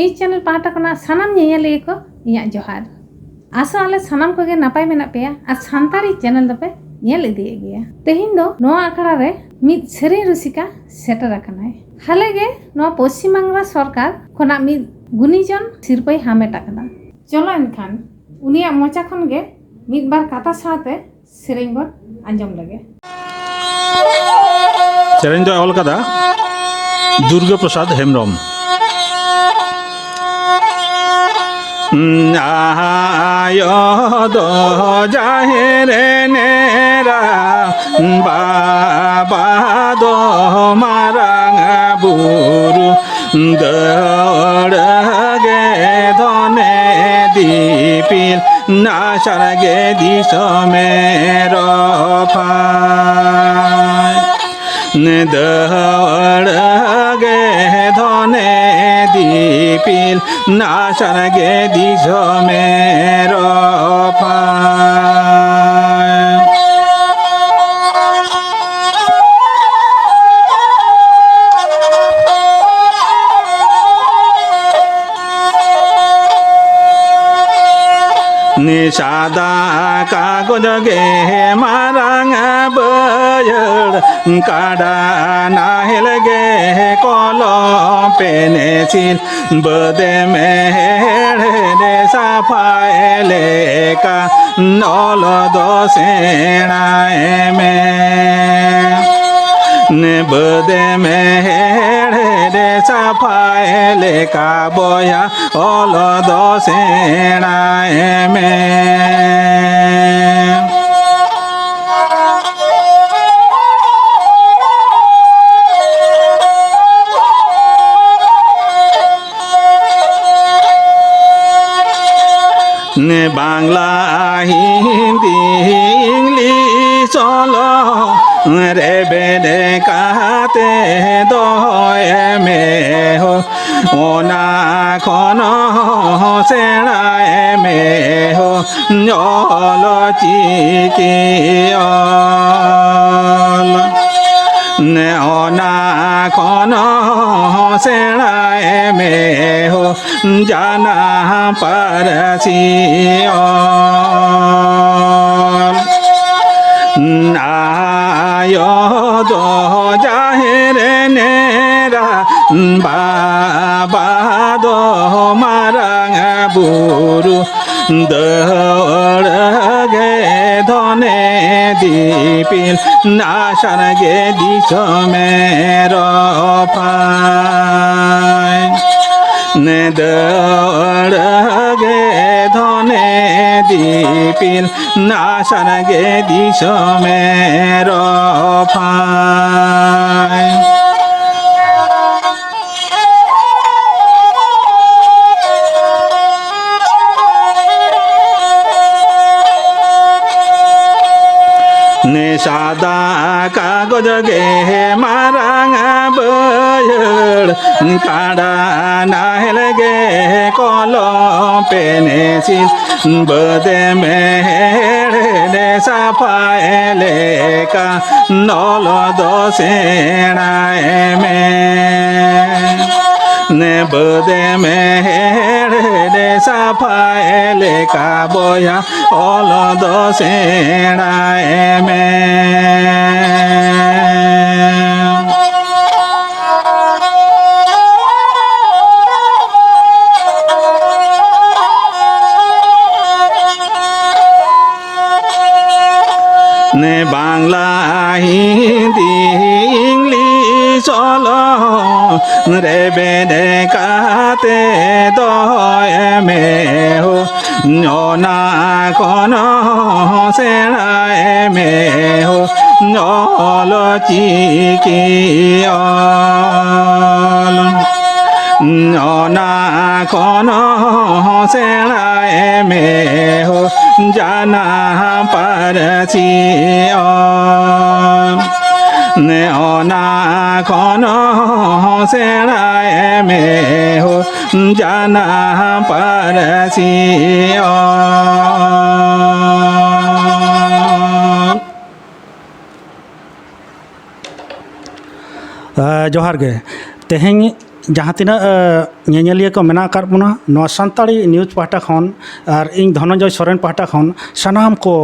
News channel पाहटा खना सानाम ñeñaliya ko iñak जोहार आशा आले सानाम कोगे नापाय मेना पेया और सानताड़ी चैनल दपे ñel इदिये गया तेहिन दो नोआ आखड़ा रे मिद सेरेñ रसिका सेटर आकनाय हालेगे नोआ पश्चिम बांगला सरकार खना मिद गुनीजन सिरपाई हामेट आकना चलो एनखान उनिया मोचा खन गे मिद बार काता साथे सेरेñ बन आंजम लगे सेरेñ दो ऑल कदा दुर्गा प्रसाद हेमब्रम आयो दो जाहेरे नेरा बाबा दो मारांग बुरु दौड़गे धने दीपिल नाशरगे दिशो मेरो फाय दौड़गे धने दीपिल नाशरगे दिशो मेरो फाय सादा कागज गे मारांग बयर काडा नाहेल गे कलो पेनेसिल बदे मेहरे साफाएले का नल दो सेणाए में बदे मेहरे साफाएले का बोया ओल दो सेणाए में बांग्ला हिंदी इंग्लिश चलो रे बेदे कहते दो में हो ओना खनो सेणाए में हो न्योलो चिकियोल ने ओना खनो सेणाए में हो जाना परसियोल आयो दो जाहेरे नेरा बाबा दो मारांग बुरु दौड़गे धने दीपिल नाशरगे दिशो मेरो फाय दौड़गे धने दीपिल नाशरगे दिशो मेरो फाय सादा कागज गे मारांग बयर काडा नाहेल गे कलो पेनेसिल बदे मेहरे साफाएले का नल दो सेणाए में बदे मेहरे साफाएले का बोया ओल दो सेणाए में बांग्ला हिंदी इंग्लिश चलो रे बेदे कहते दो में हो ओना खनो सेणाए में हो न्योलो चिकियोल ओना खनो सेणाए में हो जाना परसियोल ओना खनो सेणाए में हो जाना परसियोल जोहार गे तेहें जहाँ तीना ñeñeliya को मेना कर बना नवा सान्ताड़ी न्यूज़ पाहटा खन और इन धनंजय सोरेन पाहटा खन सानाम को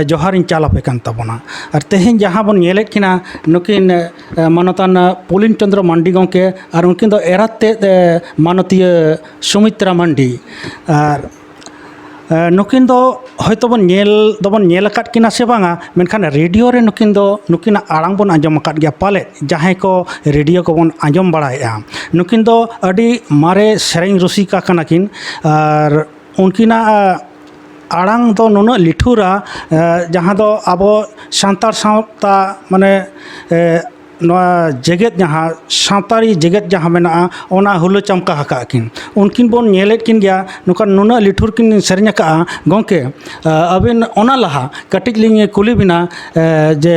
जोहार इन चालापे कान ताबोना और तेहें जहाँ बन ñelet किना नुकिन मानतान पुलिन चंद्र मांडी गंके और उनकिन दो एराते मानतीय सुमित्रा मांडी और नुकिन दो हयतो बन ñel आकाद किना से बांगा मेनखान रेडियो रे नुकिन आड़ांग बन आंजम आकाद गया पाले जहाँ को रेडियो को बन आंजम बड़ाया नुकिन दो अडी मारे सेरेंग रुसिका कनाकिन और उनकिना आड़ांग दो नुना लिठुरा जहाँ दो आबो सांतार सावता माने जेगेत जहाँ सावतारी जेगेत जहाँ मेना ओना हुलो चमका हकाकिन उनकिन बोन ñelet किन गया नुका नुना लिठुर किन सेरेंग का गोंके अबिन ओना लहा कटिज लिंग कुली बिना जे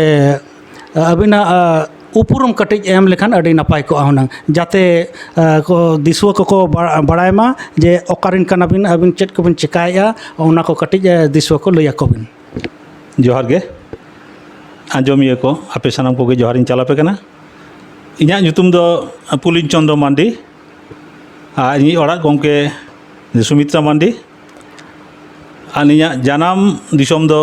अबिना उपरुम कटिज एम लेखान अडी नपाय को आहुना जाते को दिसुआ को बड़ाय मा जे ओकारिन कनाबिन अबिन चेट को बिन चिकाया ओना को कटिज दिसुआ को लैया को बिन जोहार गे आंजमिया को आपे सानाम को जोहार इन चालापे कना इन्या nyutum दो पुलिन चंद्र मांडी और इन ओड़ा गोंके सुमित्रा मांडी और इन्या जानाम दिसोम दो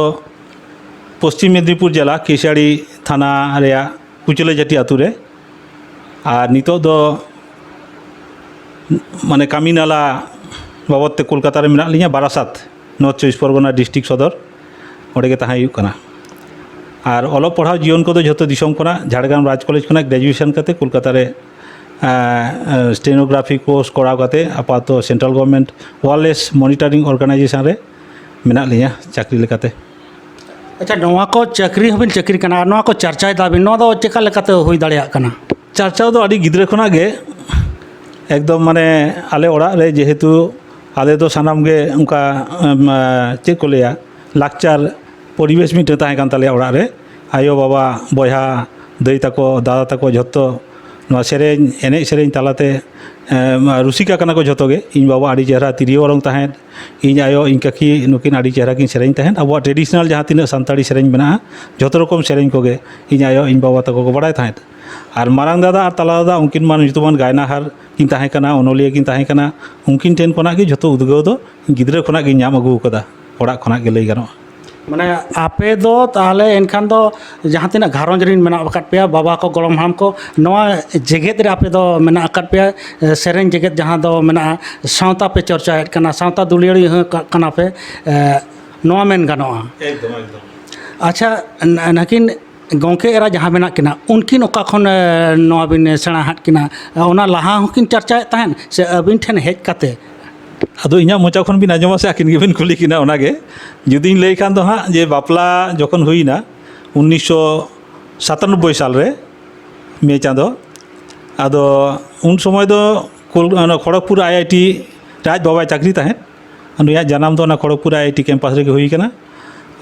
पश्चिम मेदिनीपुर जिला केशियाड़ी थाना रेया कुचले जाटी आतु रे और नितो दो माने कामी नाला बाबत ते कोलकाता रे मेना लिया बारासात नॉर्थ चौबीस परगना डिस्ट्रिक्ट सदर ओडे गे ताहां हुयुग कना और अलग पढ़ाव जीवन को जो दिसम को झाड़ग्राम राज कॉलेज को ग्रेजुएशन करते कोलकाता रे स्टेनोग्राफी कोर्स कराव करते आपातत central government wireless monitoring organisation रे मेना लिया चाकरी लेकाते अच्छा नवा को चाकरी हबिन चाकरी कना नवा को चर्चा दाबिन नवा दो चेका लेकाते हुई दाड़िया कना चर्चा दो अड़ी गिद्रे खुना गे एकदम माने आले ओड़ा रे जेहेतु आले दो सानाम गे उनका चेक को लिया लाकचार परिवेश मिटे ताहे कान ताले ओड़ा रे आयो बाबा बयहा दई ताको दादा ताको झोतो नवा सेरेñ एनेज सेरेñ तालाते रुसिका कना को झोतो गे इन बाबा आड़ी चेहरा तिरियो रंग ताहेन इन आयो इन काकी नुकिन आड़ी चेहरा किन सेरेñ ताहेन अब ट्रेडिशनल जहाँ तीन सान्ताड़ी सेरेñ मेना झोतो रकम सेरेñ को गे इन आयो इन बाबा ताको को बड़ाय ताहेन और मारांग दादा और तला दादा उनकिन मान जुतुमान गायनाहार किन ताहे कना ओनोलिया किन ताहे कना उनकिन ठेन कोना गे झोतो उदगाव दो गिद्रे खोना गे नाम अगु कदा ओड़ा खोना गे लई गानो माने आपे दो ताहले एनखान दो जहाँ तीना घारोंज रिन मेना अकाद पेया बाबा को गोलम हाम को नवा जेगेत रे आपे दो मेना अकाद पेया सेरेंग जेगेत जहाँ दो मेना सावता पे चर्चा कना सावता दुलियड़ी कना पे नवा मेन गानोआ एकदम एकदम अच्छा नकिन गोंके एरा जहाँ मेना किना उनकिन ओका खन नवा बिन सेना हाट किना ओना लहा हकिन चर्चा ताहन से अबिन ठेन हेज काते अदो इना मोचा खन बिन आजमा से आकिन गेबिन कुली किना ओनागे जुदी लई खान दो हाँ जे बापला जखन हुईना 1997 साल रे मे चाँदो आदो उन समय दो खड़गपुर IIT राज बाबा चाकरी ताहें नुया जानाम दो खड़गपुर IIT कैंपास रे हुई कना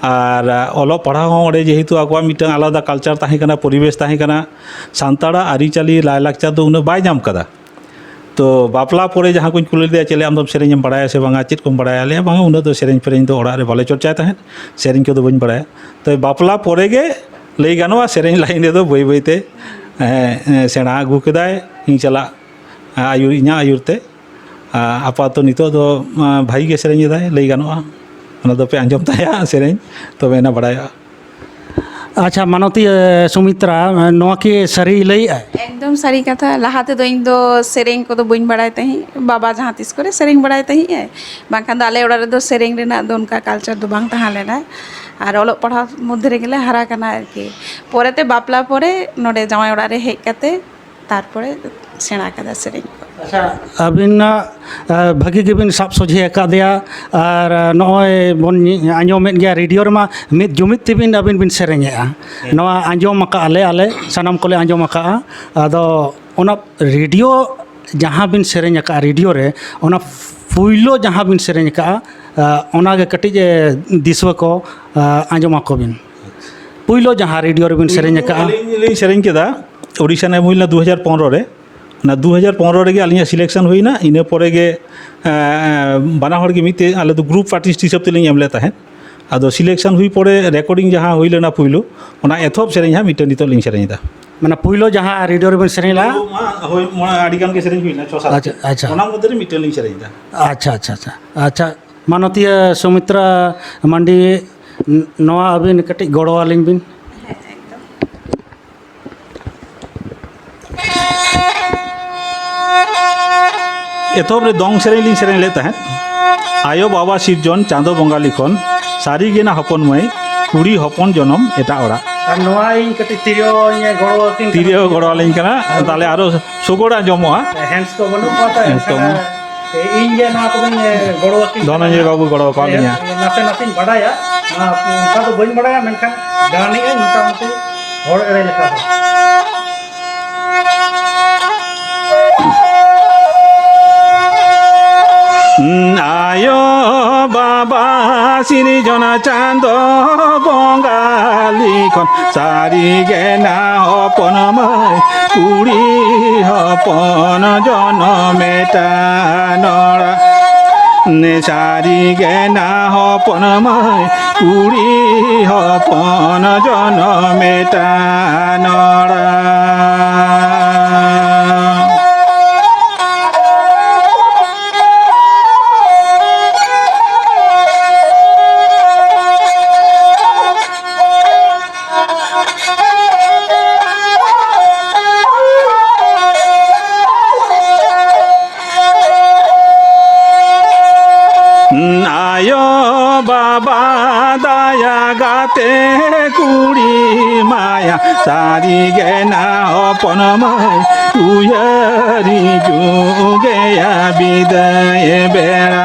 और अल पढ़ाव ओडे जेहेतु आगवा मिटन आलादा कल्चर ताहें कना परिवेश ताहें कना सान्ताड़ा आरिचाली लायलाकचार दो उना बाय नाम कदा तो बापला परे जहाँ को कुली दिया चले आम सेरें बड़ा से बांगा चेक को बड़ा ले बांगा उन दो सेरें फेरें दो ओड़ा रे बाले चर्चा ताहें सेरें को दो बन बड़ा तो बापला परे गे लई गानोआ सेरें लाइन दे दो बई बईते सेना आगू केदाय इन चला आयुर इना आयुरते आपातत नितो दो भाई गे सेरें दाय लई गानोआ ओना दो पे आंजम ताया सेरें तो बेना बड़ाया अच्छा मानती सुमित्रा नवा की सरी लई एकदम सारी कथा लहाते दो इन दो सेरेंग को दो बइन बड़ाय तही बाबा जहाँ तीस करे सेरेंग बड़ाय तही है बांखान दो आले ओड़ा रे दो सेरेंग रेना दो उनका कल्चर दो बांग तहा लेना और ओलोग पढ़ाव मध्य रे गेले हारा कना आरकी पोरेते बापला पोरे नोडे जामाई ओड़ा रे हेज काते तारपरे सेना कदा सेरेंग को अच्छा अबिन भागी गेबिन साब सोझे अकादेया और नॉय बन आंजमेद गया रेडियो रे मा मिद जुमिद तेबिन अबिन बिन सेरेंगेआ नवा आंजम अका आले सानाम कोले आंजम अका आदो ओना रेडियो जहाँ बिन सेरेंग अका रेडियो रे ओना पुइलो जहाँ बिन सेरेंग अका ओना गे कटिज दिसवा को आंजम को बिन पुइलो जहाँ रेडियो रे बिन सेरेंग अका लिंग सेरेंग केदा ओडिशा ने मुइला 2015 रे ना 2015 रे आलिया सिलेक्शन हुईना इना परे गे बाना हर के मिते आले तो ग्रुप आर्टिस्ट हिसाब ते लिंग एमले ताहें आदो सिलेक्शन हुई परे रेकर्डिंग जहाँ हुई लेना पुइलो ओना एथोप सेरेंग हा मिटे नितो लिंग सेरेंग दा ᱢᱟᱱᱮ ᱯᱩᱭᱞᱳ ᱡᱟᱦᱟᱸ ᱨᱮᱰᱤᱭᱳ ᱨᱮᱵᱮᱱ ᱥᱮᱨᱮᱧ ᱞᱮᱜᱼᱟ ᱦᱳᱭ ᱢᱚᱬᱮ ᱟᱹᱰᱤ ᱜᱟᱱ ᱜᱮ ᱥᱮᱨᱮᱧ ᱦᱩᱭᱱᱟ 6-7 ᱟᱪᱪᱷᱟ, ᱟᱪᱪᱷᱟ। ᱚᱱᱟ ᱢᱚᱫᱽᱫᱷᱮ ᱨᱮ ᱢᱤᱫᱴᱮᱱ ᱞᱤᱧ ᱥᱮᱨᱮᱧᱫᱟ। ᱟᱪᱪᱷᱟ ᱟᱪᱪᱷᱟ ᱟᱪᱪᱷᱟ ᱟᱪᱪᱷᱟ ᱢᱟᱱᱚᱛᱤᱭᱟᱹ ᱥᱩᱢᱤᱛᱨᱟ ᱢᱟᱱᱰᱤ ᱱᱚᱣᱟ ᱟᱹᱵᱤᱱ ᱠᱟᱹᱴᱤᱡ ᱜᱚᱲᱚ ᱟᱹᱞᱤᱧ ᱵᱤᱱ। एतोब रे दंग सेरें लिंग सेरें ले तहत आयो बाबा सिरजन चांदो बंगा लिखन सारी गेना हपन मई कुड़ी हपन जनम एटा ओड़ा ᱟᱨ ᱱᱚᱣᱟ ᱤᱧ ᱠᱟᱹᱴᱤᱡ ᱛᱤᱨᱭᱳ ᱜᱚᱲᱚ ᱟᱹᱠᱤᱱ तिरियो गड़ो लिंग कना ताले आरो सुगोड़ा जमोआ হ্যান্ডস ᱠᱚ ᱵᱟᱹᱱᱩᱜ ᱠᱚᱣᱟ ᱛᱚ ᱮᱠᱫᱚম। ᱤᱧ ᱜᱮ ᱱᱚᱣᱟ ᱠᱚᱫᱚᱧ ᱜᱚᱲᱚ ᱟᱹᱠᱤᱱ ᱠᱟᱱᱟ। धनंजय बाबू गड़ो का लिया ᱱᱟᱥᱮ ᱱᱟᱥᱮᱧ ᱵᱟᱰᱟᱭᱟ ᱚᱱᱠᱟ ᱫᱚ ᱵᱟᱹᱧ ᱵᱟᱰᱟᱭᱟ ᱢᱮᱱᱠᱷᱟन ᱜᱟᱱᱮᱜᱼᱟᱹᱧ ᱢᱚᱴᱟᱢᱩᱴᱤ ᱦᱚᱲ ᱮᱲᱮ ᱞᱮᱠᱟ ᱫᱚ। आयो बाबा सिरजना चांदो बंगा लिखन सारी गेना हपन मई कुड़ी हपन जनम एटा नड़ा ने सारी गेना हपन मई कुड़ी हपन जनम एटा नड़ा आयो बाबा दया गाते कुड़ी माया सारी गेना अपन मई उयरी जुगेया विदय बेड़ा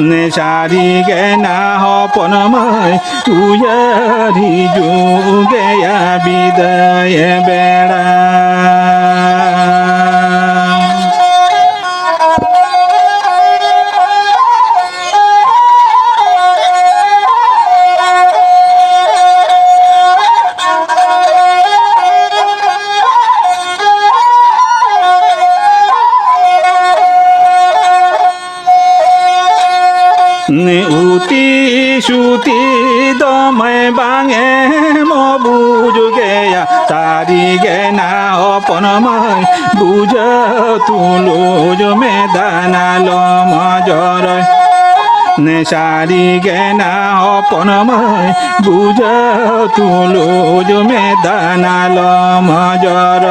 ने सारी गेना अपन मई उयरी जुगेया विदय बेड़ा उती सुती दमै बाङे म बुझ गया सारी गेना अपन मई बुझ तुलो जो मैदाना लम जर ने सारी गेना अपन मई बुझ तुलो जो मैदाना लम जर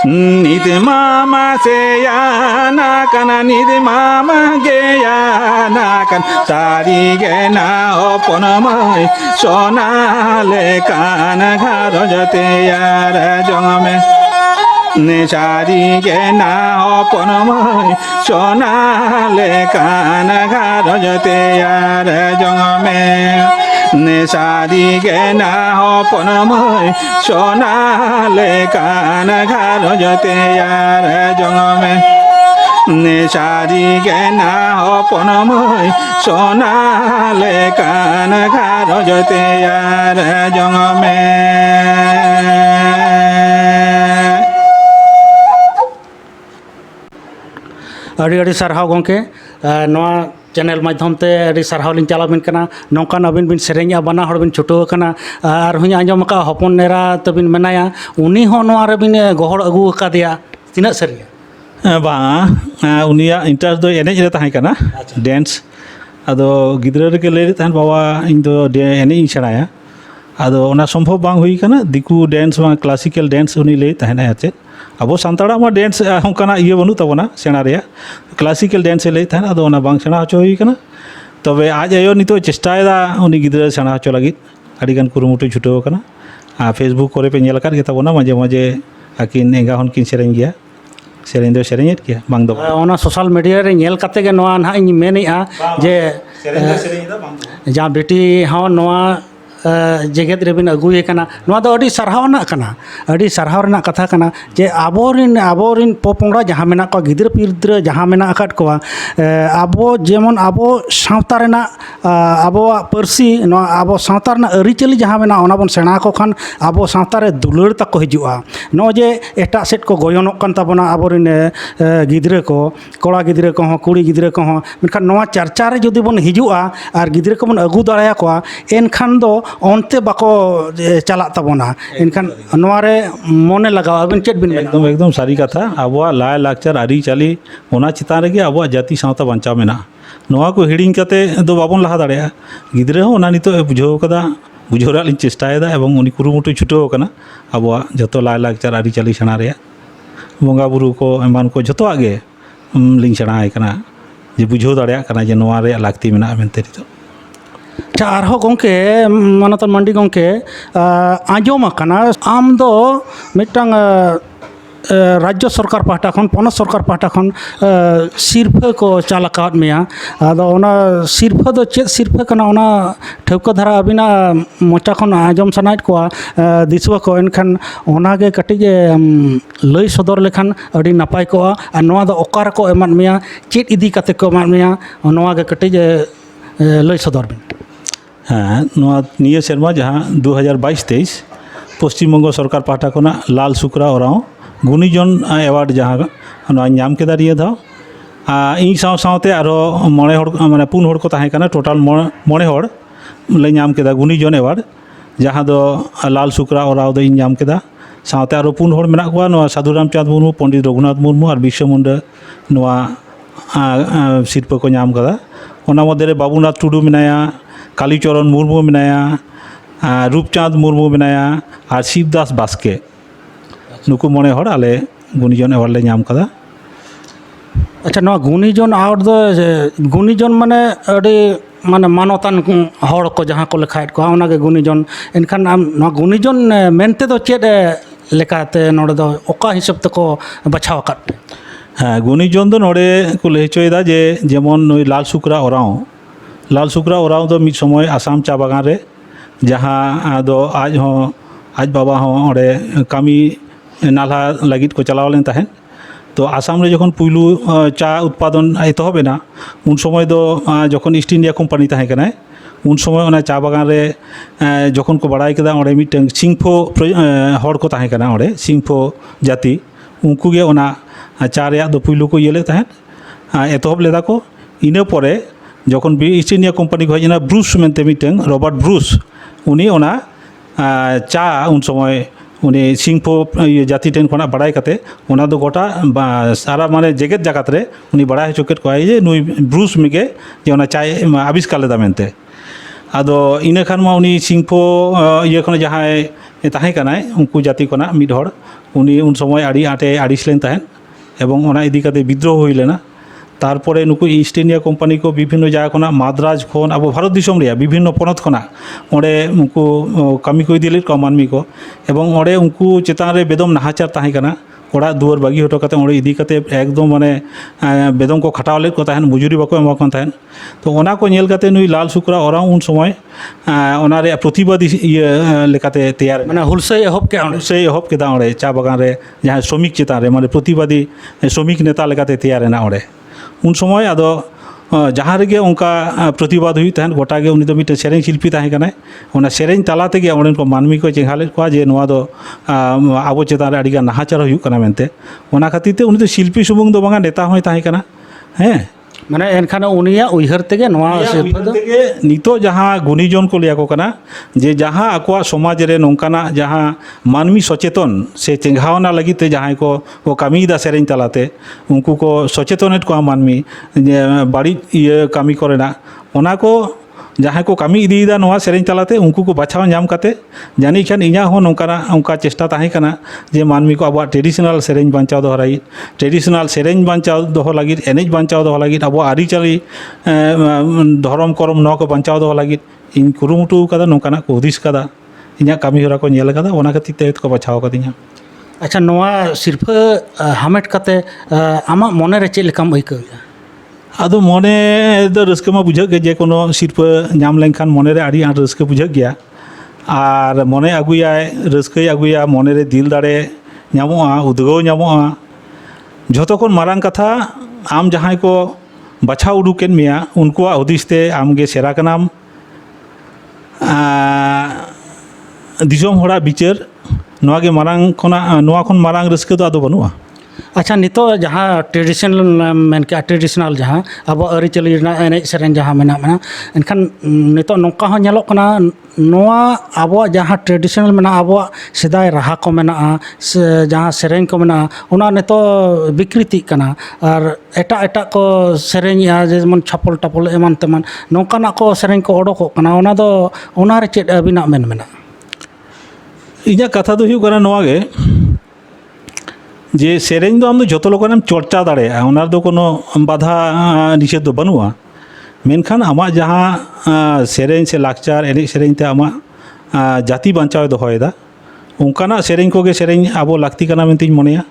निद मामा से याना कना निद मामा गे याना कन सारी गेना अपन मई सोनाले कान घर जते यार जमे ने सारी गेना अपन मई सोनाले कान घर जते यार जमे ने सारी गेना अपन मई सोनाले कान घर जते यार जमे ने सारी गेना अपन मई सोनाले कान घर जते यार जमे ᱟᱹᱰᱤ ᱟᱹᱰᱤ ᱥᱟᱨᱦᱟᱣ ᱜᱚᱢᱠᱮ ᱱᱚᱣᱟ ᱪᱮᱱᱮᱞ ᱢᱟᱫᱽᱫᱷᱚᱢ ᱛᱮ ᱟᱹᱰᱤ ᱥᱟᱨᱦᱟᱣ ᱞᱤᱧ ᱪᱟᱞ ᱟᱵᱤᱱ ᱠᱟᱱᱟ ᱱᱚᱝᱠᱟᱱ ᱟᱹᱵᱤन ᱵᱤᱱ ᱥᱮᱨᱮᱧᱟ ᱵᱟᱱᱟ ᱦᱚᱲ ᱵᱤᱱ ᱪᱷᱩᱴᱟᱹᱣ ᱟᱠᱟᱱᱟ ᱟᱨ ᱦᱚᱸᱧ ᱟᱸᱡᱚᱢ ᱟᱠᱟᱫᱼᱟ ᱦᱚᱯᱚᱱ ᱮᱨᱟ ᱛᱟᱵᱤᱱ ᱢᱮᱱᱟᱭᱟ ᱩᱱᱤ ᱦᱚᱸ ᱱᱚᱣᱟ ᱨᱮᱵᱤᱱ ᱜᱚᱦᱚᱲ ᱟᱹᱜᱩ ᱟᱠᱟᱫᱮᱭᱟ ᱛᱤᱱᱟᱹᱜ ᱥᱟᱹᱨᱤᱭᱟ बांगा उनिया इंटरेस्ट दो एनेज रे ताहें कना डांस आदो गिद्रा रे के ले ताहें बाबा इन दो एनेज इन सेणाया आदो ओना संभव बांग हुई कना दिकु डांस मा क्लासिकल डांस उनी ले ताहें आचे अब सानताड़ा मा डांस होंकाना इये बनु तबना सेणा रे क्लासिकल डांस ले ताहें आदो ओना बांग सेणा हचो हुई कना तबे आज आयो नितो चेष्टायदा उनी गिद्रा सेणा हचो लागित आडिगान कुरुमुटु छुटाव कना फेसबुक करे पे नेल कार गे तबना माजे माजे आकिन एंगा हन किन सेरेंग गया सेरेंग दो सेरेंगेत गया बांग दो ᱚᱱᱟ ᱥᱳᱥᱟᱞ ᱢᱤᱰᱤᱭᱟ ᱨᱮ ᱧᱮᱞ ᱠᱟᱛᱮ ᱜᱮ ᱱᱚᱣᱟ ᱱᱟᱦᱟᱜ ᱤᱧ ᱢᱮᱱᱮᱜᱼᱟ ᱡᱮ सेरेंग दो सेरेंग दा बांग दो ᱡᱟᱦᱟᱸ ᱵᱤᱴᱤ ᱦᱚᱸ ᱱᱚᱣᱟ जेगेद रेबिन अगुए कना नोआ दो अडी सरहाव ना कना अडी सरहाव रेना कथा कना जे आबोरिन पोपोंगरा जहाँ मेना को गिद्र पिद्र जहाँ मेना अकाट को आबो जेमन आबो सावता रेना आबोआ पारसी नोआ आबो सावता रेना अरिचली जहाँ मेना ओना बन सेना को खान आबो सावता रे दुलड़ तक को हिजुआ नो जे एटा सेट को गोयनोक कान ताबोना आबोरिन गिद्र को कोड़ा गिद्र को हो कुड़ी गिद्र को हो मेनखान नोआ चर्चा रे जदि बन हिजुआ आर गिद्र को बन अगु दाड़ाया को एनखान दो ओनते बाको चला ताबोना एनखान नोआ रे मने लगाओ अबिन चेट बिन एकदम सारी कथा आबोआ लाय लाकचार आरी चाली ओना चितान रेगे आबोआ जाति सावता बांचाव मेना नोआ को हिड़िंग कते दो बाबन लहा दाड़ेया गिद्रे हो ओना नितो बुझाव कदा बुझाव रा लिन चेष्टायेदा एवं उनी कुरुमुटु छुटाव कना आबोआ जतो लाय लाकचार आरी चाली सेना रेया बंगा बुरु को एमान को जतो आगे लिंग सेणाय कना जे बुझाव दाड़ेया कना जे नोआ रे लाक्ति मेना मेनते नितो अच्छा आरहो गोंके मानतन मंडी गोंके आंजोम आकना आम दो मिटंग राज्य सरकार पाहटा खन पनत सरकार पाहटा खन सिरफा को चालकाद मेया आदो ओना सिरफा दो चेत सिरफा कना ओना ठेवका धारा अबिना मोचा खन आंजोम सनाइट को दिसवा को एनखान ओनागे कटिज लई सदर लेखान अडी नापाय को आ नोआ दो ओकार को एमान मेया चेत इदी कते को एमान मेया नोआगे कटिज लई सदर बिन हाँ नोआ निया शर्मा जहाँ 2022-23 पश्चिम बंग सरकार पाहटा खना लाल शुक्रा ओराव गुणीजन एवार्ड जहाँ नोआ नाम केदा निया धाव इन सावते आरो मणे हर माने पुन हर को ताहे कना टोटाल मणे हर ले नाम केदा गुणीजन एवार्ड जहाँ दो लाल शुक्रा ओराव दो इन नाम केदा सावते आरो पुन हर मेना कोआ नोआ साधु रामचंद्र मुर्मू पंडित रघुनाथ मुर्मू और बिरसा मुंडा नोआ सिरपा को नाम कदा ओना मध्य बाबूनाथ टुडू मेनाया कालीचरण मुर्मू मेनाया रूपचाँद मुर्मू मेनाया और शिवदास बास्के नुकु मणे हर आले गुणीजन एवार्ड ले नाम कदा अच्छा नोआ गुणीजन आउट दो गुणीजन माने अडी माने मानतान हड़ को जहाँ को लेखायत को ओनागे गुणीजन एनखान आम नोआ गुणीजन मेनते दो चेद लेकाते नोडे दो ओका हिसाब तको बछाव काट हाँ गुणीजन दो नोडे को लई हचोयदा जे जेमन नुई लाल शुक्रा ओराव दो मिद समय आसाम चा बागान रे जहाँ दो आज बाबा हो ओडे कामी नाला लगित को चलाव लेन ताहेन तो आसाम रे जखन पुइलू चा उत्पादन एतहबेना उन समय दो जखन ईस्ट इंडिया कोम्पानी ताहे कनाय उन समय ओना चा बागान रे जखन को बड़ाई केदा ओडे मिटन सिंफो हड़ को ताहे कना ओडे सिंफो जाति उनको गे ओना चा रेया दो पुइलू को इयले ताहेन एतहब लेदा को इना परे जखन ईस्ट इंडिया कोम्पानी को हजना ब्रूस मेनते मिटन रबार्ट ब्रूस उनी ओना चा उन समय उनी सिंफो जाति टेन खना बड़ाई कते ओना दो गोटा सारा माने जेगेत जागात रे उनी बड़ाई हचोकेट को जे नुई ब्रूस मिगे जे ओना चाय आविष्कार लेदा मेनते आदो इना खान मा उनी सिंफो ये खन जहां ताहे कनाय उनको जाति खना मिड हड़ उनी उन समय आड़ी आटे आड़िस लेन ताहेन एवं ओना इदी कते विद्रोह हुई लेना तारपरे नुकु ईस्ट इंडिया कोम्पानी को विभिन्न जगह खना माद्राज खन अब भारत दिसम रे विभिन्न पनत खना ओडे उनको कमी को इदी लेट को मानमी को एवं ओडे उनको चेतान रे बेदम नाहाचार ताहे कना ओड़ा दुआर बागी हटो कते ओडे इदी कते एकदम माने बेदम को खटाव लेट को ताहेन मजुरी बाको एमा कन ताहेन तो ओना को नेल कते नुई लाल शुक्रा ओराव उन समय ओना रे प्रतिवादी ये लेकाते तैयार माने हुलसे एहब केदा ओडे चा बागान रे जहां श्रमिक चेतान रे माने प्रतिवादी श्रमिक नेता लेकाते तैयार ना ओडे उन समय आदो जहाँ रेगे उनका प्रतिवाद हुई तहन गोटा गे उनी दो मिटे सेरें शिल्पी ताहे कनाय ओना सेरें तला तेगे ओडेन को मानमी को चेंघाले को जे नोआ दो आबो चेतान रे अडिगा नाहाचार हुई कना मेनते ओना खातिर ते उनी दो शिल्पी सुमुंग दो बांगा नेता होय ताहे कना हैं माने एनखान उनिया उइहर तेगे नोआ तेगे नितो जहाँ गुणीजन को लिया को कना जे जहाँ आकोआ समाज रे नोंकाना जहाँ मानमी सचेतन से चेंघावना लगित जहाँ को कामीदा सेरें तलाते उनको को सचेतनेट को मानमी बाड़ी ये कामी करेना ओना को जहाँ को कामी इदीदा नोआ सेरें तलाते उनको को बाछाव नाम काते जानी खान इना हो नोंकाना उनका चेष्टा ताहे कना जे मानमी को अब ट्रेडिशनल सेरें बांचाव दो हराई ट्रेडिशनल सेरें बांचाव दो लगित एनेज बांचाव दो लगित अब आरिचाली धर्म करम न को बांचाव दो लगित इन कुरुमुटु कदा नोंकाना को हुदिस कदा इना कामी होरा को नेल कदा ओना खातिर ते को बाछाव कदिया अच्छा नोआ सिरफा हामेट कते आमा मने रे चेल लेकाम अइकाया आदो मने दो रस्के मा बुझा के जे कोनो सिरपा नाम लेनखान मने रे आड़ी आट रस्के बुझा गया ᱟᱨ ᱢᱚᱱᱮ ᱟᱹᱜᱩᱭᱟᱭ ᱨᱟᱹᱥᱠᱟᱹᱭ ᱟᱹᱜᱩᱭᱟ ᱢᱚᱱᱮᱨᱮ ᱫᱤᱞ ᱫᱟᱲᱮ ᱧᱟᱢᱚᱜᱼᱟ ᱩᱫᱽᱜᱟᱹᱣ ᱧᱟᱢᱚᱜᱼᱟ ᱡᱷᱚᱛᱚ ᱠᱷᱚᱱ ᱢᱟᱨᱟᱝ ᱠᱟᱛᱷᱟ ᱟᱢ ᱡᱟᱦᱟᱸᱭ ᱠᱚ ᱵᱟᱪᱷᱟᱣ ᱩᱰᱩᱠᱮᱫ ᱢᱮᱭᱟ ᱩᱱᱠᱩᱣᱟᱜ ᱦᱩᱫᱤᱥ ᱛᱮ ᱟᱢᱜᱮ ᱥᱮᱬᱟ ᱠᱟᱱᱟᱢ ᱫᱤᱥᱚᱢ ᱦᱚᱲᱟᱜ ᱵᱤᱪᱟᱹᱨ ᱱᱚᱣᱟ ᱜᱮ ᱢᱟᱨᱟᱝ ᱠᱷᱚᱱᱟᱜ ᱱᱚᱣᱟ ᱠᱷᱚᱱ ᱢᱟᱨᱟᱝ ᱨᱟᱹᱥᱠᱟᱹ ᱫᱚ ᱟᱫᱚ ᱵᱟᱹᱱᱩᱜᱼᱟ ᱟᱪᱪᱷᱟ ᱱᱤᱛᱚᱜ ᱡᱟᱦᱟᱸ ᱴᱨᱮᱰᱤᱥᱚᱱᱟल ᱢᱮᱱ ᱠᱮᱜᱼᱟ ᱴᱨᱮᱰᱤᱥᱚᱱᱟल ᱡᱟᱦᱟᱸ ᱟᱵᱚᱣᱟᱜ ᱟᱹᱨᱤᱪᱟᱹᱞᱤ ᱨᱮᱱᱟᱜ ᱮᱱᱮᱡ ᱥᱮᱨᱮᱧ ᱡᱟᱦᱟᱸ ᱢᱮᱱᱟᱜᱼᱟ ᱮᱱᱠᱷᱟन ᱱᱤᱛᱚᱜ ᱱᱚᱝᱠᱟ ᱦᱚᱸ ᱧᱮᱞᱚᱜ ᱠᱟᱱᱟ ᱱᱚᱣᱟ ᱟᱵᱚᱣᱟᱜ ᱡᱟᱦᱟᱸ ᱴᱨᱮᱰᱤᱥᱚᱱᱟल ᱢᱮᱱᱟᱜᱼᱟ ᱟᱵᱚᱣᱟᱜ ᱥᱮᱫᱟᱭ ᱨᱟᱦᱟ ko ᱢᱮᱱᱟᱜᱼᱟ ᱥᱮ ᱡᱟᱦᱟᱸ ᱥᱮᱨᱮᱧ ko ᱢᱮᱱᱟᱜᱼᱟ ᱚᱱᱟ ᱱᱤᱛᱚᱜ ᱵᱤᱠᱨᱤᱛᱤᱜ ᱠᱟᱱᱟ ᱟᱨ ᱮᱴᱟᱜ ko ᱥᱮᱨᱮᱧᱮᱜᱼᱟ ᱡᱮᱢᱚᱱ ᱪᱷᱟᱯᱚᱞ ᱴᱟᱯᱚᱞ ᱮᱢᱟᱱ ᱛᱮᱢᱟᱱ ᱱᱚᱝᱠᱟᱱᱟᱜ ko ᱥᱮᱨᱮᱧ ko ᱚᱰᱚᱠᱚᱜ ᱠᱟᱱᱟ ᱚᱱᱟ ᱫᱚ ᱚᱱᱟᱨᱮ ᱪᱮᱫ ᱟᱹᱵᱤᱱᱟᱜ ᱢᱮᱱ ᱢᱮᱱᱟᱜᱼᱟ ᱤᱧᱟᱹᱜ ᱠᱟᱛᱷᱟ ᱫᱚ ᱦᱩᱭᱩᱜ ᱠᱟᱱᱟ ᱱᱚᱣᱟ ᱜᱮ ᱡᱮ ᱥᱮᱨᱮᱧ ᱫᱚ ᱟᱢ ᱫᱚ ᱡᱚᱛᱚ ᱞᱮᱠᱟᱱᱮᱢ ᱪᱚᱨᱪᱟ ᱫᱟᱲᱮᱭᱟᱜᱼᱟ ᱚᱱᱟ ᱨᱮᱫᱚ ᱠᱳᱱᱳ ᱵᱟধᱟ ᱱᱤষᱮধ ᱫᱚ ᱵᱟᱹᱱᱩᱜᱼᱟ ᱢᱮᱱᱠᱷᱟᱱ ᱟᱢᱟᱜ ᱡᱟᱦᱟᱸ ᱥᱮᱨᱮᱧ ᱥᱮ ᱞᱟᱠᱪᱟᱨ एनेज ᱥᱮᱨᱮᱧ te ᱟᱢᱟᱜ ᱡᱟᱹᱛᱤ ᱵᱟᱧᱪᱟᱣ ᱫᱚᱦᱚᱭᱮᱫᱟ ᱚᱱᱠᱟᱱᱟᱜ ᱥᱮᱨᱮᱧ ᱠᱚᱜᱮ ᱥᱮᱨᱮᱧ ᱟᱵᱚ ᱞᱟᱹᱠᱛᱤ ᱠᱟᱱᱟ ᱢᱮᱱᱛᱮᱧ ᱢᱚᱱᱮᱭᱟ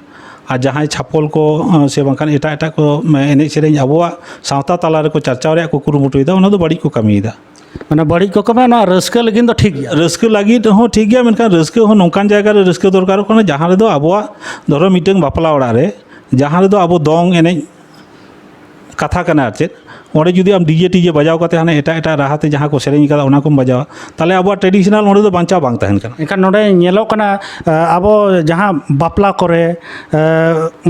ᱟᱨ ᱡᱟᱦᱟᱸᱭ ᱪᱷᱟᱯᱚᱞ ᱠᱚ ᱥᱮ ᱵᱟᱝᱠᱷᱟᱱ ᱮᱴᱟᱜ ko ᱮᱱᱮᱡ ᱥᱮᱨᱮᱧ ᱟᱵᱚᱣᱟᱜ ᱥᱟᱶᱛᱟ ᱛᱟᱞᱟ ᱨᱮᱠᱚ ᱪᱟᱨᱪᱟᱣ ᱨᱮᱭᱟᱜ ko ᱠᱩᱨᱩᱢᱩᱴᱩᱭᱮᱫᱟ ᱚᱱᱟ ᱫᱚ ᱵᱟᱹᱲᱤᱡ ᱠᱚ ᱠᱟᱹᱢᱤᱭᱮᱫᱟ ᱢᱟᱱᱮ ᱵᱟᱹᱲᱤᱡ ᱠᱚ ᱠᱟᱹᱢᱤᱭᱟ ᱱᱚᱣᱟ ᱨᱟᱹᱥᱠᱟᱹ ᱞᱟᱹᱜᱤᱫ ᱫᱚ ᱴᱷᱤᱠ ᱜᱮᱭᱟ ᱨᱟᱹᱥᱠᱟᱹ ᱞᱟᱹᱜᱤᱫ ᱦᱚᱸ ᱴᱷᱤक ᱜᱮᱭᱟ ᱢᱮᱱᱠᱷᱟन ᱨᱟᱹᱥᱠᱟᱹ ᱦᱚᱸ ᱱᱚᱝᱠᱟᱱ ᱡᱟᱭᱜᱟ ᱨᱮ ᱨᱟᱹᱥᱠᱟᱹ ᱫᱚᱨᱠᱟᱨᱚᱜ ᱠᱟᱱᱟ ᱡᱟᱦᱟᱸ ᱨᱮᱫᱚ ᱟᱵᱚᱣᱟᱜ ᱫᱷᱚᱨᱚ ᱢᱤᱫᱴᱟᱝ ᱵᱟᱯᱞᱟ ᱚᱲᱟᱜ ᱨᱮ ᱡᱟᱦᱟᱸ ᱨᱮᱫᱚ ᱟᱵᱚ ᱫᱚᱝ ᱮᱱᱮᱡ ᱠᱟᱛᱷᱟ ᱠᱟᱱᱟ ᱟᱨ ᱪᱮᱫ ᱚᱸᱰᱮ ᱡᱩᱫᱤ ᱟᱢ ᱰᱤᱡᱮ ᱴᱤᱡᱮ ᱵᱟᱡᱟᱣ ᱠᱟᱛᱮ ᱦᱟᱱᱮ ᱮᱴᱟᱜ ᱨᱟᱦᱟᱛᱮ ᱡᱟᱦᱟᱸ ᱠᱚ ᱥᱮᱨᱮᱧ ᱠᱟᱫᱟ ᱚᱱᱟ ᱠᱚᱢ ᱵᱟᱡᱟᱣᱟ ᱛᱟᱦᱞᱮ ᱟᱵᱚᱣᱟᱜ ᱴᱨᱮᱰᱤᱥᱚনাल ᱚᱸᱰे ᱫᱚ ᱵᱟᱧᱪᱟᱣ ᱵᱟᱝ ᱛᱟᱦᱮᱱ ᱠᱟᱱᱟ ᱮᱱᱠᱷᱟᱱ ᱱᱚᱰᱮ ᱧᱮᱞᱚᱜ ᱠᱟᱱᱟ ᱟᱵᱚ ᱡᱟᱦᱟᱸ ᱵᱟᱯᱞᱟ ᱠᱚᱨᱮ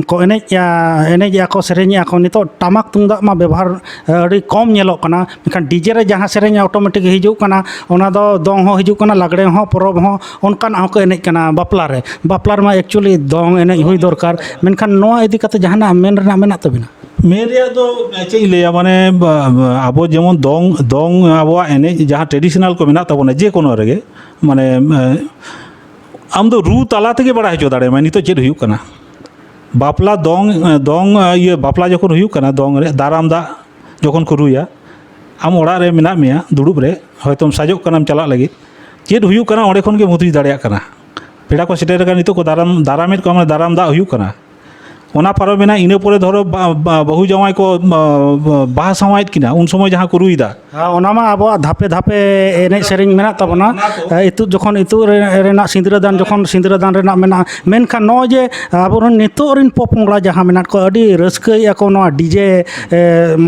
ᱠᱚ ᱮᱱᱮᱡᱮᱜᱼᱟ ᱠᱚ ᱥᱮᱨᱮᱧᱮᱜᱼᱟ ko ᱱᱤᱛᱚᱜ ᱴᱟᱢᱟᱠ ᱛᱩᱢᱫᱟᱜ ᱢᱟ ᱵᱮᱵᱚᱦᱟᱨ ᱟᱹᱰᱤ ᱠᱚᱢ ᱧᱮᱞᱚᱜ ᱠᱟᱱᱟ ᱢᱮᱱᱠᱷᱟन ᱰᱤᱡᱮ ᱨᱮ ᱡᱟᱦᱟᱸ ᱥᱮᱨᱮᱧ ᱚᱴᱳᱢᱮᱴᱤᱠ ᱦᱤᱡᱩᱜ ᱠᱟᱱᱟ ᱚᱱᱟ ᱫᱚ ᱫᱚᱝ ᱦᱚᱸ ᱦᱤᱡᱩᱜ ᱠᱟᱱᱟ ᱞᱟᱜᱽᱲᱮ ᱦᱚᱸ ᱯᱚᱨᱚᱵᱽ ᱦᱚᱸ ᱚᱱᱠᱟᱱᱟᱜ ᱦᱚᱸᱠᱚ ᱮᱱᱮᱡ ᱠᱟᱱᱟ ᱵᱟᱯᱞᱟ ᱨᱮᱢᱟ ᱮᱠᱪᱩᱭᱮᱞᱤ ᱫᱚᱝ ᱮᱱᱮᱡ ᱦᱩᱭ ᱫᱚᱨᱠᱟর ᱢᱮᱱᱠᱷᱟन ᱱᱚᱣᱟ ᱤᱫᱤ ᱠᱟᱛᱮ ᱡᱟᱦᱟᱱᱟᱜ ᱢᱮᱱ ᱨᱮᱱᱟᱜ ᱢᱮᱱᱟᱜ ᱛᱟᱵᱤᱱᱟ ᱢᱮᱱ ᱨᱮᱭᱟᱜ ᱫᱚ ᱪᱮᱫ ᱤᱧ ᱞᱟᱹᱭᱟ ᱢᱟᱱᱮ ᱟᱵᱚ যেমন দং আবহাওয়া এনেজ যাহা ট্রেডিশনাল को মেনা তাবনা যে কোনো রেগে মানে আম তো রু তালা থেকে বাড়া হচো দাঁড়ায় নিতো চেদ হুᱭᱩᱜ ᱠᱟᱱᱟ বাপলা দং ইয়ে বাপলা যখন হুᱭᱩᱜ ᱠᱟᱱᱟ দং রে দারাম দা যখন ko ruya am ᱚᱲᱟᱜ ᱨᱮ ᱢᱮᱱᱟᱜ ᱢᱮᱭᱟ ᱫᱩᱲᱩᱵ ᱨᱮ হয়তোম সাজᱚᱜ ᱠᱟᱱᱟᱢ ᱪᱟᱞᱟᱜ ᱞᱟᱹᱜᱤᱫ ᱪᱮᱫ হুᱭᱩᱜ ᱠᱟᱱᱟ ᱚᱸᱰᱮ ᱠᱷᱚᱱ ᱜᱮ ᱢᱩᱛᱨᱤ ᱫᱟᱲᱮᱭᱟᱜ ᱠᱟᱱᱟ ᱯᱮᱲᱟ ᱠᱚ ᱥᱮᱴᱮᱨ ᱟᱠᱟᱱᱟ ᱱᱤᱛᱚᱜ ᱠᱚ দারামের ko আমরা দারাম দা হুᱭᱩᱜ ᱠᱟᱱᱟ ᱚᱱᱟ ᱯᱟᱨᱚᱢᱮᱱᱟ ᱤᱱᱟᱹ ᱯᱚᱨᱮ ᱫᱷᱚᱨᱚ ᱵᱟᱹᱦᱩ ᱡᱟᱶᱟᱭ ᱠᱚ ᱵᱟᱦᱟ ᱥᱟᱶᱟᱭᱮᱫ ᱠᱤᱱᱟ ᱩᱱ ᱥᱚᱢᱚᱭ ᱡᱟᱦᱟᱸ ᱠᱚ ᱨᱩᱭᱫᱟ ᱚᱱᱟ ᱢᱟ ᱟᱵᱚᱣᱟᱜ ᱫᱷᱟᱯᱮ ᱫᱷᱟᱯᱮ ᱮᱱᱮᱡ ᱥᱮᱨᱮᱧ ᱢᱮᱱᱟᱜ ᱛᱟᱵᱚᱱᱟ ᱤᱛᱩᱫ ᱡᱚᱠᱷᱚᱱ ᱤᱛᱩᱫ ᱨᱮᱱᱟᱜ ᱥᱤᱸᱫᱽᱨᱟᱹᱫᱟᱱ ᱡᱚᱠᱷᱚᱱ ᱥᱤᱸᱫᱽᱨᱟᱹᱫᱟᱱ ᱨᱮᱱᱟᱜ ᱢᱮᱱᱟᱜᱼᱟ ᱢᱮᱱᱠᱷᱟन ᱱᱚᱜᱼᱚᱭ ᱡᱮ ᱟᱵᱚᱨᱮᱱ ᱱᱤᱛᱚᱜ ᱨᱮᱱ ᱯᱚᱯᱚᱝᱲᱟ ᱡᱟᱦᱟᱸ ᱢᱮᱱᱟᱜ ᱠᱚ ᱟᱹᱰᱤ ᱨᱟᱹᱥᱠᱟᱹᱭᱮᱜᱼᱟ ᱠᱚ ᱱᱚᱣᱟ ᱰᱤᱡᱮ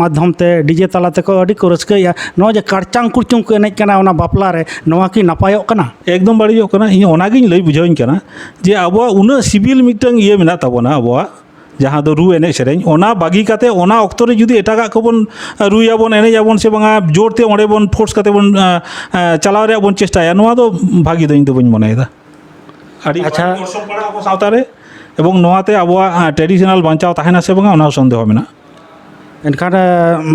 ᱢᱟᱫᱽᱫᱷᱚᱢ ᱛᱮ ᱰᱤᱡᱮ ᱛᱟᱞᱟ ᱛᱮᱠᱚ ᱟᱹᱰᱤ ᱠᱚ ᱨᱟᱹᱥᱠᱟᱹᱭᱮᱜᱼᱟ ᱱᱚᱜᱼᱚᱭ ᱡᱮ ᱠᱟᱲᱪᱟᱝ ᱠᱩᱲᱪᱩᱝ ᱠᱚ ᱮᱱᱮᱡ ᱠᱟᱱᱟ ᱚᱱᱟ ᱵᱟᱯᱞᱟ ᱨᱮ ᱱᱚᱣᱟ ᱠᱤ ᱱᱟᱯᱟᱭᱚᱜ ᱠᱟᱱᱟ ᱮᱠᱫᱚᱢ ᱵᱟᱹᱲᱤᱡᱚᱜ ᱠᱟᱱᱟ ᱤᱧ ᱚᱱᱟᱜᱤᱧ ᱞᱟᱹᱭ ᱵᱩᱡᱷᱟᱹᱣᱤᱧ ᱠᱟᱱᱟ ᱡᱮ ᱟᱵᱚᱣᱟᱜ ᱩᱱᱟᱹᱜ ᱥᱤᱵᱤᱞ ᱢᱤᱫᱴᱟᱝ ᱤᱭᱟᱹ ᱢᱮᱱᱟᱜ ᱛᱟᱵᱚᱱᱟ ᱟᱵᱚᱣᱟᱜ ᱡᱟᱦᱟᱸ ᱫᱚ ᱨᱩ ᱮᱱᱮᱡ ᱥᱮᱨᱮᱧ ᱚᱱᱟ ᱵᱟᱹᱜᱤ ᱠᱟᱛᱮ ᱚᱱᱟ ᱚᱠᱛᱚ ᱨᱮ ᱡᱩᱫᱤ ᱮᱴᱟᱜᱟᱜ ᱠᱚᱵᱚᱱ ᱨᱩᱭᱟᱵᱚᱱ ᱮᱱᱮᱡᱟᱵᱚᱱ ᱥᱮ ᱵᱟᱝᱟ ᱡᱳᱨᱛᱮ ᱚᱸᱰᱮ ᱵᱚᱱ ᱯᱷᱳᱨᱥ ᱠᱟᱛᱮ ᱵᱚᱱ ᱪᱟᱞᱟᱣ ᱨᱮᱭᱟᱜ ᱵᱚᱱ ᱪᱮᱥᱴᱟᱭᱟ ᱱᱚᱣᱟ ᱫᱚ ᱵᱷᱟᱹᱜᱤ ᱫᱚ ᱤᱧ ᱫᱚ ᱵᱟᱹᱧ ᱢᱚᱱᱮᱭᱮᱫᱟ ᱟᱹᱰᱤ ᱚᱨᱥᱚᱝ ᱯᱟᱲᱟᱜᱼᱟ ᱟᱵᱚ ᱥᱟᱶᱛᱟ ᱨᱮ এবং ᱱᱚᱣᱟতে ᱟᱵᱚᱣᱟᱜ ᱴᱨᱮডিশনাল ᱵᱟᱧᱪᱟᱣ ᱛᱟᱦᱮᱱᱟ ᱥᱮ ᱵᱟᱝᱟ ᱚᱱᱟ ᱥᱚᱱᱫᱮᱦᱚ ᱢᱮᱱᱟᱜᱼᱟ ᱮᱱᱠᱷᱟᱱ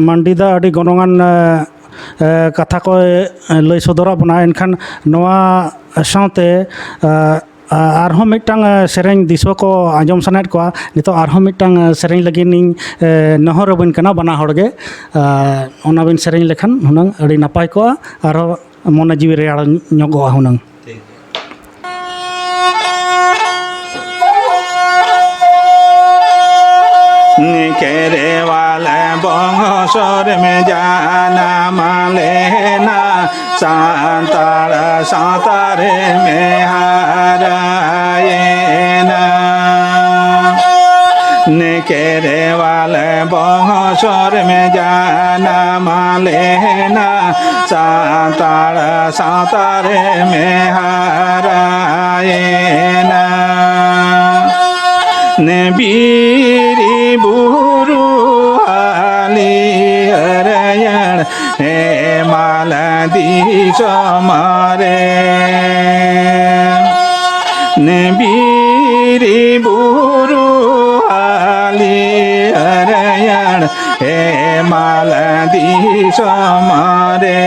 ᱢᱟᱱᱰᱤ ᱫᱟ ᱟᱹᱰᱤ ᱜᱚᱱᱚᱝᱟᱱ ᱠᱟᱛᱷᱟ ᱠᱚᱭ ᱞᱟᱹᱭ ᱥᱚᱫᱚᱨᱟᱜ ᱵᱚᱱᱟ ᱮᱱᱠᱷᱟन ᱱᱚᱣᱟ ᱥᱟᱶᱛᱮ ᱟᱨᱦᱚᱸ ᱢᱤᱫᱴᱟᱝ ᱥᱮᱨᱮᱧ ᱫᱤᱥᱩᱣᱟᱹ ᱠᱚ ᱟᱸᱡᱚᱢ ᱥᱟᱱᱟᱭᱮᱫ ᱠᱚᱣᱟ ᱱᱤᱛᱚᱜ ᱟᱨᱦᱚᱸ ᱢᱤᱫᱴᱟᱝ ᱥᱮᱨᱮᱧ ᱞᱟᱹᱜᱤᱫ ᱤᱧ ᱱᱮᱦᱚᱨ ᱟᱵᱤᱱ ᱠᱟᱱᱟ ᱵᱟᱱᱟ ᱦᱚᱲ ᱜᱮ ᱚᱱᱟ ᱵᱤᱱ ᱥᱮᱨᱮᱧ ᱞᱮᱠᱷᱟन ᱦᱩᱱᱟᱹᱝ ᱟᱹᱰᱤ ᱱᱟᱯᱟᱭ ᱠᱚᱜᱼᱟ ᱟᱨᱦᱚᱸ ᱢᱚᱱᱮ ᱡᱤᱣᱤ ᱨᱮᱭᱟᱲ ᱧᱚᱜᱚᱜᱼᱟ ᱦᱩᱱᱟᱹᱝ केरे वाले बंगसर में जाना मालेना सांतारे में हारायना केरे वाले बंगसर में जाना मालेना सांतारे में हारायना बीरी बुरु आली हरयण हे माला दी समारे बीरी बुरु आली हरयण हे माला दी समारे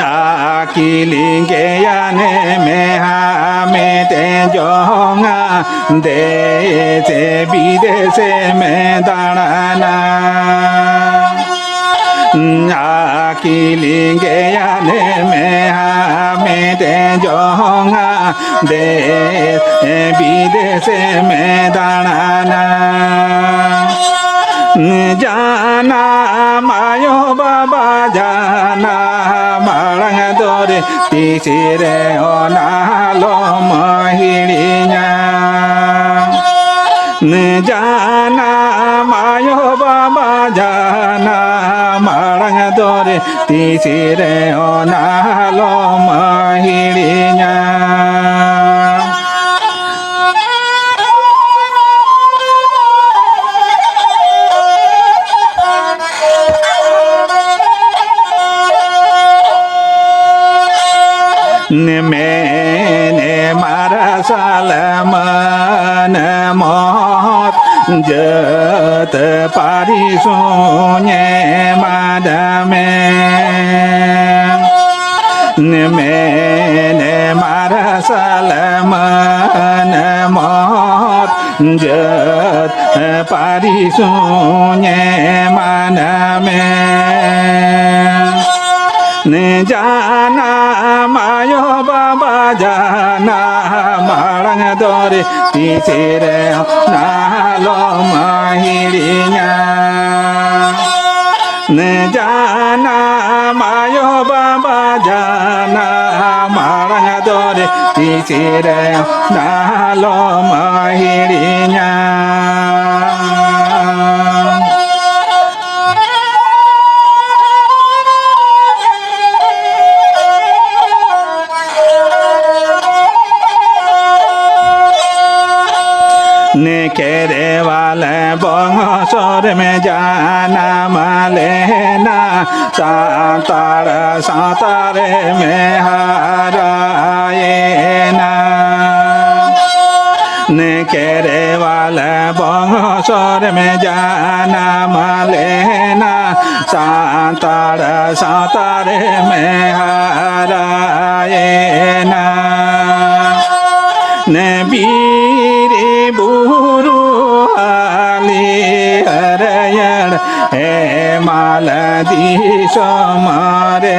आकिलिंगे याने में हमें ते जोंगा देश विदेश में दाना Akilinge yane me ha me de jonga de bidese me danana jana mayo baba jana marang dore tisire ona lo mahirinya jana mayo baba jana marang dore tisire ona lo mahirinya ne mara salaman mot jat parisunye madame ne mara salaman mot jat parisunye madame jana mayo baba jana marang dore tisire na lo mahirinya jana mayo baba jana marang dore tisire na lo mahirinya ने केरे वाले bongo सोर में जाना मालेना सातारे में हाराए ना ने केरे वाले बोंगो सोर में जाना मालेना सातारे में हाराए ना ने बीरे बुरु आली हरयण हे मालदी सोमारे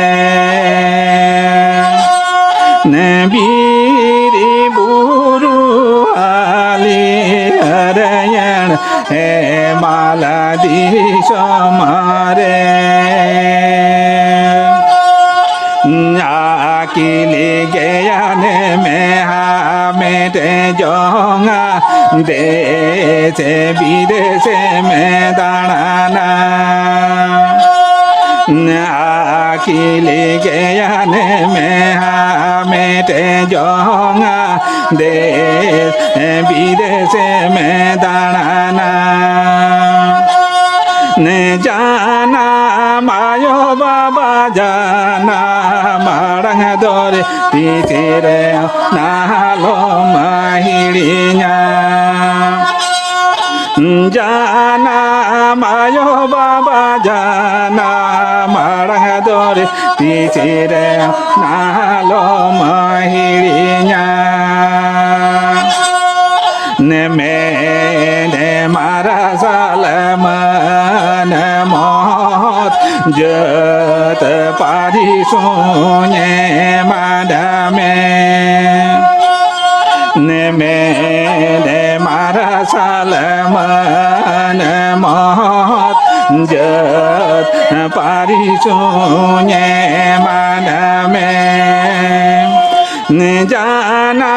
ने बीरे बुरु आली हरयण हे मालदी सोमारे आकिली गयाने में मेटे जोंगा देश विदेश में दाना आकिली गयाने में मेटे जोंगा देश विदेश में दाना जाना मायो बाबा जाना marang dore tisire na lo mahirinya jana mayo baba jana marang dore tisire na lo mahirinya ne me ne mara salaman mot jat parisunye madame ne me ne mara salaman mot jat parisunye madame jana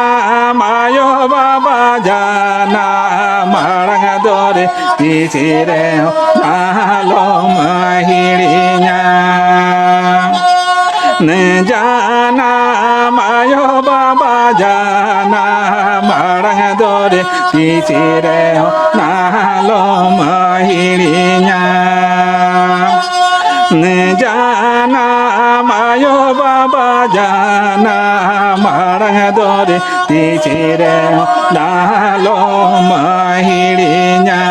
mayo baba jana marang dore tisire na lo mahirinya jana mayo baba jana marang dore tisire na lo mahirinya jana mayo baba jana marang dore tisire na lo mahirinya